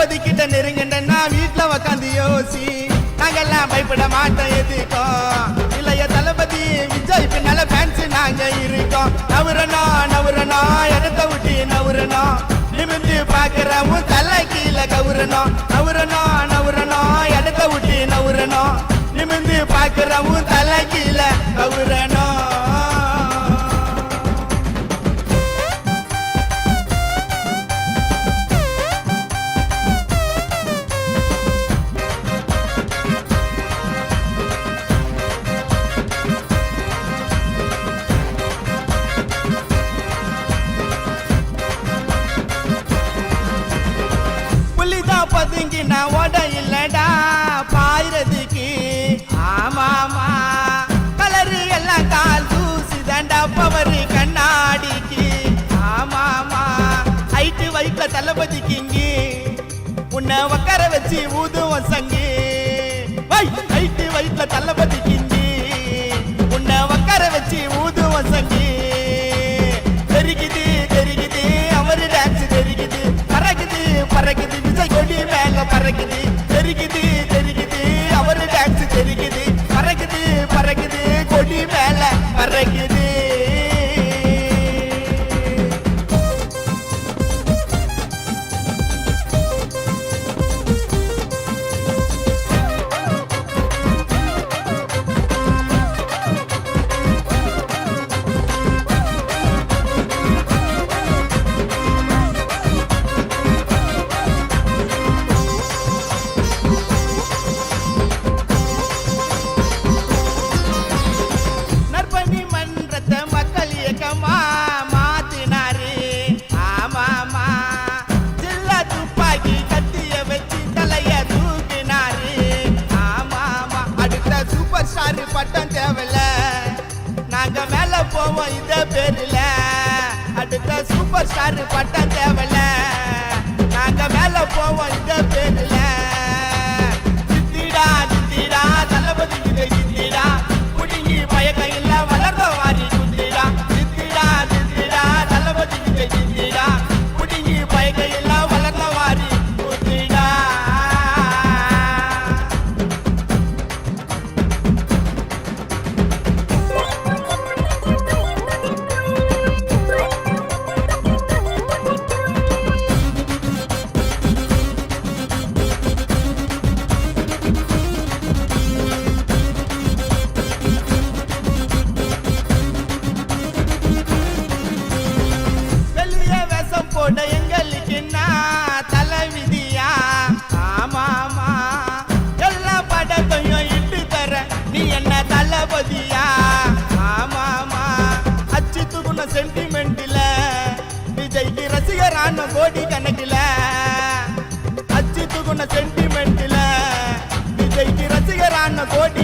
தளபதி கிட்ட நெருங்கண்டா வீட்டுல உக்காந்து யோசி நாங்கெல்லாம் பயப்பட மாட்டோம் எதுக்கும் இளைய தளபதி விஜய் பின்னால ஃபேன்ஸ் நாங்க இருக்கோம் நவுறணும் இடத்த விட்டு நவுறணும் நிமிந்து பாக்குறவும் தலை கீழே கவுறணும் நவுறணும் இடத்த விட்டு நவுறணும் நிமிந்து பாக்குறவும் தலை கீழே கவுறணும் பதுங்கி நான் ஓட இல்லடா பாயிரதுக்கு ஆமாமா கலரு எல்லாம் கால் தூசி தண்டா பவரு கண்ணாடிக்கு ஆமாமா ஹைட்டு வைக்க தளபதிக்கு இங்கி உன்னை உக்கார வச்சு ஊதுவம் சங்கி ஹைட்டு வைக்க தளபதிக்கு இங்கி உன்னை உக்கார வச்சு ஊதுவம் சங்கி தெரிக்குது அவரு டான்ஸ் தெரிக்குது பறக்குது விஜய் கொடி மேல பறக்குது தெரிக்குது அவரு டான்ஸ் தெரிக்குது பறக்குது கொடி மேல பறக்குது பட்டம் தேவையில்ல நாங்க மேல போவோம் இந்த பேருல அடுத்த சூப்பர் ஸ்டார் பட்டம் தேவையில்ல நாங்க மேல போவோம் இந்த பேருல சித்திடா தளபதி சித்திடா குடிங்கி பயக்கம் இல்ல வளர்ந்த வாரி குத்திடா சித்திடா தளபதி சித்திடா குடிங்கி பயக்கம் இல்ல வளர்ந்த வாரி குத்திடா எங்களுக்கு தலைவிதியா ஆமாமா எல்லா படத்தையும் இட்டு தர நீ என்ன தளபதியா ஆமாமா அச்சு தூக்குன சென்டிமெண்ட்ல விஜய்க்கு ரசிகரான கோடி கணக்கில அச்சு தூக்குன சென்டிமெண்ட்ல விஜய்க்கு ரசிகரான கோடி